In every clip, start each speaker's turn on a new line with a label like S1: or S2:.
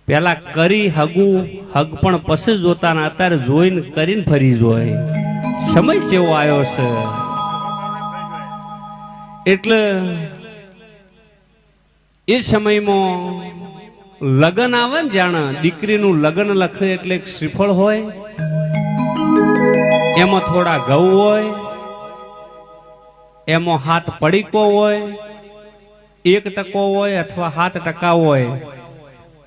S1: પેલા કરી હગું હગ પણ પછી જોતા ને અત્યારે જોઈને કરીને ફરી જોય. સમય કેવો આવ્યો છે. એટલે એ સમયમાં લગ્ન આવે ને, જાણે દીકરીનું લગ્ન લખે એટલે એક શ્રીફળ હોય, એમાં થોડા ઘઉં હોય, એમાં 7 પડીકો હોય, 1% હોય અથવા 7% હોય,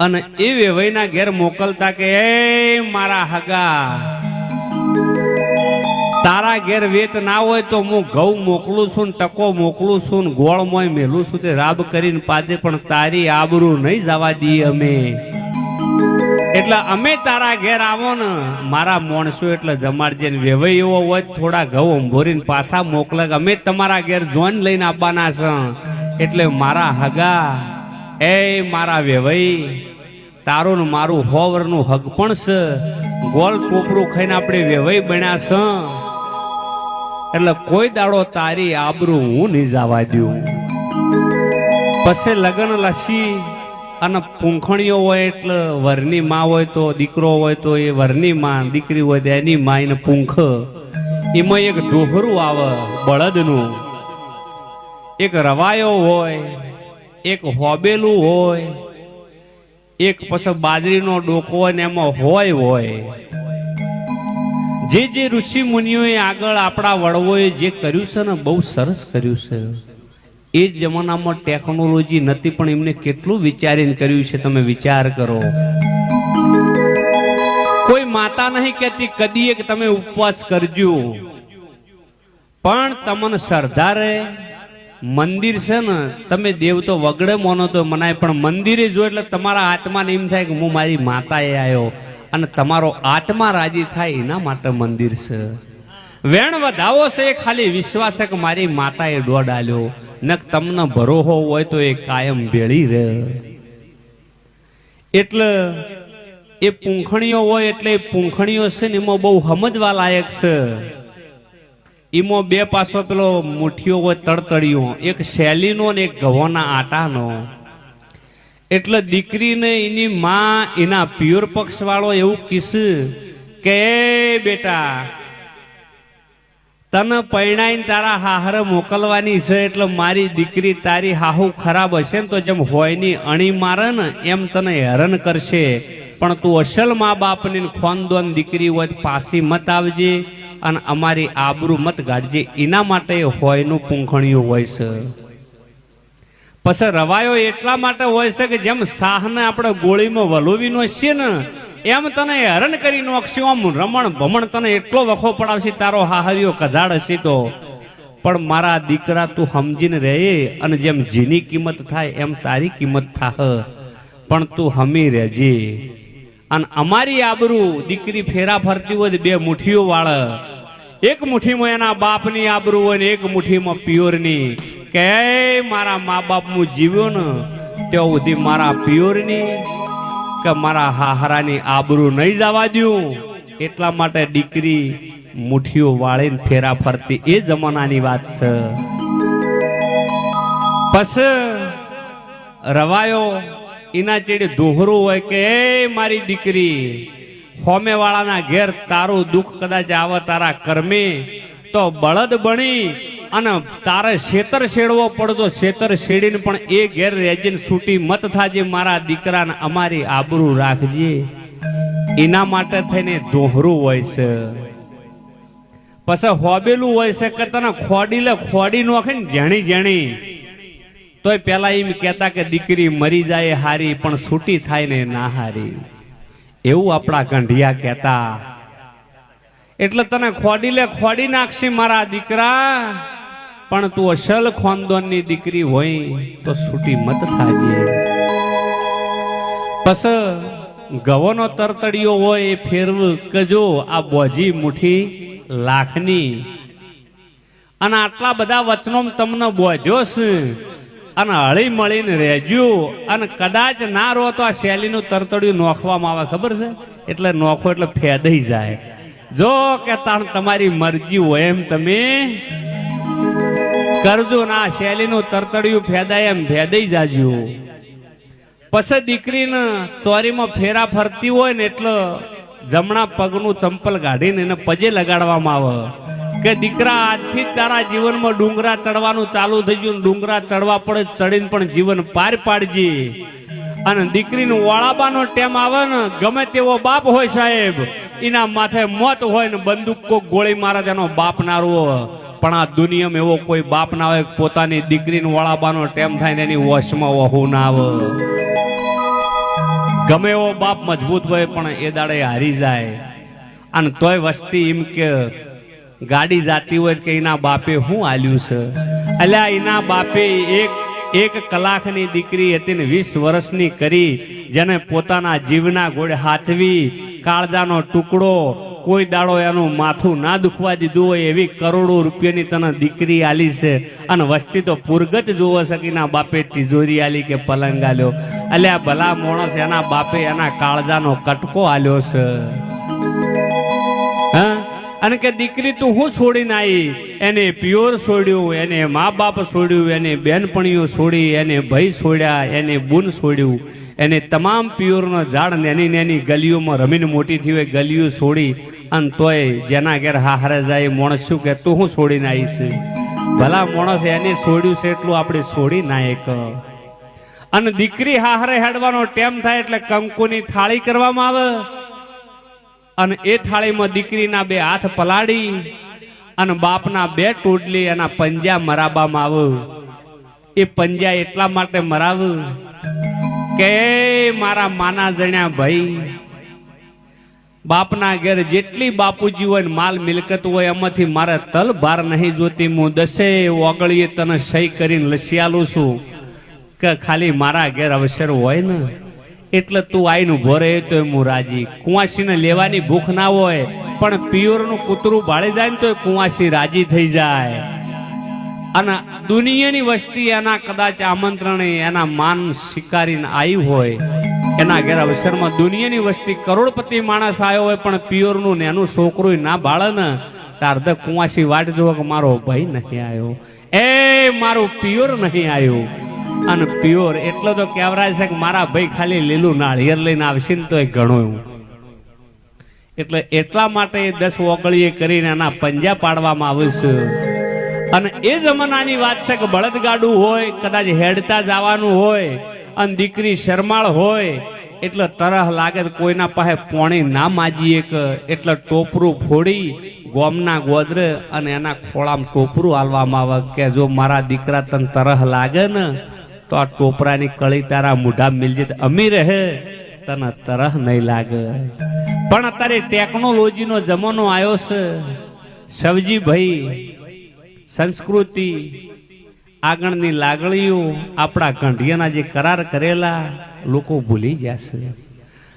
S1: અને એ વેવાઈના ઘેર મોકલતા કે એ મારા હગા, તારા ઘેર વેત ના હોય તો હું ઘઉં મોકલું છું, ટકો મોકલું છું, ગોળ મોય મેલું છું, તે રાબ કરીને પાજે, પણ તારી આબરૂ નહીં જવા દઈએ અમે. એટલે અમે તારા ઘેર આવો ને મારા માણસો એટલે જમાડજે. વેવાઈ એવો હોય થોડા ઘઉં અંભોરીને પાછા મોકલે, અમે તમારા ઘેર જોન લઈને આવવાના છે. એટલે મારા હગા, એ મારા વેવાઈ, તારું ને મારું 100 વર્ષનું હગ પણ છે. ગોળ ટોપરું ખાઈને આપણે વેવાઈ બન્યા છે, એટલે કોઈ દાડો તારી આબરૂ હું નહીં જવા દઉં. પછી લગ્ન લસી અને પૂંખણીઓ હોય, એટલે વરની માં હોય તો દીકરો હોય તો એ વરની માં, દીકરી હોય તો એની માં, એને પૂંખ. એમાં એક ડોહરું આવે બળદનું, એક રવાયો હોય, એક હોબેલું હોય, એક પછી બાજરીનો ડોકો હોય ને એમાં હોય. જે ઋષિ મુનિઓએ આગળ આપણા વડવોએ જે કર્યું છે ને, બહુ સરસ કર્યું છે. એ જમાનામાં ટેકનોલોજી નથી, પણ એમને કેટલું વિચારીને કર્યું છે, તમે વિચાર કરો. કોઈ માતા નહીં કહેતી કદી એક તમે ઉપવાસ કરજો, પણ તમને શ્રદ્ધા રહે. મંદિર છે ને, તમે દેવ તો વગડે મોનો તો મનાય, પણ મંદિરે જો એટલે તમારા આત્માને એમ થાય કે હું મારી માતાએ આવ્યો, અને તમારો આત્મા રાજી થાય એના માટે મંદિર છે. વેણ વધાવો છે એ ખાલી વિશ્વાસ છે કે મારી માતાએ દોડ આલ્યો, ન તમને ભરોહો હોય તો એ કાયમ ભેળી રહે. એટલે એ પૂંખણીઓ હોય, એટલે એ પૂંખણીઓ છે ને એમાં બહુ સમજવા લાયક છે. એમાં 2 પાસો પેલો મુઠ્ઠીઓ હોય તડતડિયો, એક શેલીનો ને એક ઘઉંના આટાનો. એટલે દીકરીને એની માં, એના પિયોર પક્ષ વાળો એવું કીધું કે બેટા, તને પરણાઈને તારા હાહરે મોકલવાની છે, એટલે મારી દીકરી તારી હાહુ ખરાબ હશે ને તો જેમ હોયની અણી મારે ને એમ તને હેરાન કરશે, પણ તું અસલ મા બાપની ખોનદોન દીકરી હોય પાછી મત આવજે અને અમારી આબરૂ મત ગાડજે. એના માટે હોયનું પૂંખણિયું હોય છે. પછી રવાયો એટલા માટે હોય છે કે જેમ શાહને આપણે ગોળીમાં વલોવીનો છે ને, એમ તને હેરાન કરી નોખશે, આમ રમણ ભમણ તને એટલો વખો પડાવશે, તારો હાહરિયો કજાડ હશે તો. પણ મારા દીકરા તું સમજીને રહે, અને જેમ જીની કિંમત થાય એમ તારી કિંમત થાહ, પણ તું હમી રહેજે. અને અમારી આબરૂ, દીકરી ફેરા ફરતી હોય 2 મુઠ્ઠીઓ વાળે, એક મુઠ્ઠીમાં એના બાપની આબરૂ હોય ને એક મુઠ્ઠીમાં પિયોરની, કે મારા મા બાપ હું જીવ્યો ને ત્યાં સુધી મારા પિયોરની કે મારા હાહરાની આબરૂ નહીં જવા દઉં. એટલા માટે દીકરી મુઠ્ઠીઓ વાળીને ફેરા ફરતી એ જમાનાની વાત છે. પછી રવાયો એના ચેડે દોહરું હોય કે મારી દીકરી, હોમે વાળાના ઘેર તારું દુઃખ કદાચ આવે તારા કર્મે, તો બળદ બની અને તારે શેતર શેડવો પડતો, શેતર શેડીને પણ એ ઘેર રેજીને છૂટી મત થાજે. મારા દીકરાને અમારી આબરૂ રાખજે. એના માટે થઈને દોહરું હોય છે. પછી હોબેલું હોય છે કે તને ખોડી નોખે ને જેણી જેણી, તોય પેલા એમ કહેતા કે દીકરી મરી જાય હારી, પણ છૂટી થાય ને ના હારી, એવું આપણા ગંઢિયા કહેતા. એટલે તને ખોડી નાખશી મારા દીકરા, પણ તું અસલ ખોનદોનની દીકરી હોય તો છૂટી મત થાજે. પછી ગવોનો તરતડિયો હોય એ ફેરવ કજો આ બોજી મુઠ્ઠી લાખની, અને આટલા બધા વચનો તમને બોધ્યો છે, અને હળી મળીને રહેજો. અને કદાચ ના રહો તો આ શેલીનું તરતડિયું નોખવામાં આવે, ખબર છે? એટલે નોખો એટલે ફેદાઈ જાય. જો કે તમારી મરજી હોય એમ તમે કરજો, ના શેલીનું તરતડિયું ફેદાય એમ ફેદાઈ જાજો. પછી દીકરીને ચોરીમાં ફેરા ફરતી હોય ને એટલે જમણા પગનું ચંપલ કાઢીને એને પજે લગાડવામાં આવે કે દીકરા આજથી તારા જીવનમાં ડુંગરા ચડવાનું ચાલુ થઈ ગયું, ડુંગરા ચડવા પડે ચડીને પણ જીવન પાર પાડજે. અને દીકરીનું વાળાબાનો ટેમ આવે ને, ગમે તેવો બાપ હોય સાહેબ, એના માથે મોત હોય ને બંદૂક કોક ગોળી મારે તેનો બાપ નારવો, પણ આ દુનિયામાં એવો કોઈ બાપ ના હોય પોતાની દીકરીનું વાળાબાનો ટેમ થાય ને એની વશમાં વહુ ના આવે. ગમે એવો બાપ મજબૂત હોય પણ એ દાડે હારી જાય. અને તોય વસ્તી એમ કે ગાડી જાતી હોય કે એના બાપે શું આલ્યું છે. અલ્યા એના બાપે એક કલાકની દીકરી હતી ને 20 વર્ષની કરી, જેને પોતાના જીવના ઘોડે હાચવી, કાળજાનો ટુકડો, કોઈ દાડો એનું માથું ના દુખવા દીધું હોય એવી કરોડો રૂપિયાની તને દીકરી આલી છે. અને વસ્તી તો પુરગત જોવો છે કે એના બાપે તિજોરી આલી કે પલંગ આલ્યો. અલ્યા ભલા માણસ એના બાપે એના કાળજાનો કટકો આલ્યો છે. હા, અને કે દીકરી તું હું છોડીને આવી, એને પિયોર છોડ્યું, એને મા બાપ છોડ્યું, એને બેનપણીઓ છોડી, એને ભાઈ છોડ્યા, એને બુન છોડ્યું, એને તમામ પિયોરનો ઝાડ નેની નેની ગલીઓમાં રમીને મોટી થઈ હોય ગલીઓ છોડી. અને તોય જેના ઘેર હારે જાય માણસ શું કે તું હું છોડીને આવી છે. ભલા માણસ એને છોડ્યું છે એટલું આપણે છોડી ના એક. અને દીકરી હારે હેડવાનો ટેમ થાય એટલે કંકુની થાળી કરવામાં આવે. અને એ થાળીમાં દીકરીના 2 હાથ પલાળી અને બાપના 2 ટોડલી એના પંજા મરાવવામાં આવે. એ પંજા એટલા માટે મરાવ કે મારા માના જણ્યા ભાઈ, બાપના ઘેર જેટલી બાપુજી હોય ને માલ મિલકત હોય એમાંથી મારે તલ ભાર નહીં જોતી. હું 10 ઓગળીએ તને સહી કરીને લસી આલું છું કે ખાલી મારા ઘેર અવસર હોય ને એટલે તું આઈને ઉભો રહે તો હું રાજી. કુંવાસીને લેવાની ભૂખ ના હોય પણ પિયોરનું કૂતરું ભાળી જાય ને તો કુંવાસી રાજી થઈ જાય. અને દુનિયાની વસ્તી એના કદાચ આમંત્રણે એના માન સ્વીકારીને આવી હોય, એના ઘેર અવસરમાં દુનિયાની વસ્તી કરોડપતિ માણસ આવ્યો હોય પણ પિયોરનું નેનું છોકરું ના ભાળે ને તાર કુંવાસી વાટ જોવો કે મારો ભાઈ નહીં આવ્યો, એ મારું પિયોર નહીં આવ્યું. અને પ્યોર એટલો તો કહેવરાય છે કે મારા ભાઈ ખાલી લીલું નાળિયેર લઈને આવશે ને તો એ ઘણું. એટલે એટલા માટે 10 ઓગળીએ કરીને એના પંજા પાડવામાં આવે છે. અને એ જમાનાની વાત છે કે બળદગાડું હોય, કદાચ હેડતા જવાનું હોય અને દીકરી શરમાળ હોય એટલે તરહ લાગે કોઈના પાસે પોણી ના માજીએ કે એટલે ટોપરું ફોડી ગોમના ગોદરે અને એના ખોળામાં ટોપરું આલવામાં આવે કે જો મારા દીકરા તને તરહ લાગે ને તો આ ટોપરાની કળી તારા મૂઢા મિલજે, અમી રહે તને તરહ નહીં લાગે. પણ અત્યારે ટેકનોલોજીનો જમાનો આવ્યો છે સવજી ભાઈ, સંસ્કૃતિ આગળની લાગણીઓ આપણા કંઢિયાના જે કરાર કરેલા લોકો ભૂલી જશે.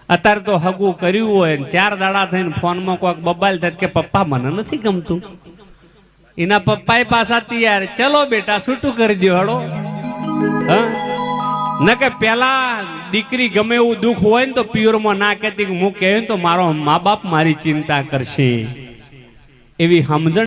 S1: અત્યારે તો હગું કર્યું હોય 4 દાડા થઈને ફોનમાં કોઈક બબાલ થાય કે પપ્પા મને નથી ગમતું, એના પપ્પાએ પાછા તૈયાર, ચલો બેટા છૂટું કરી દો હળો. ન કે પેલા દીકરી ગમે એવું દુઃખ હોય ને તો પિયોરમાં ના કહેતી કે હું કહે તો મારો મા બાપ મારી ચિંતા કરશે, એવી સમજણ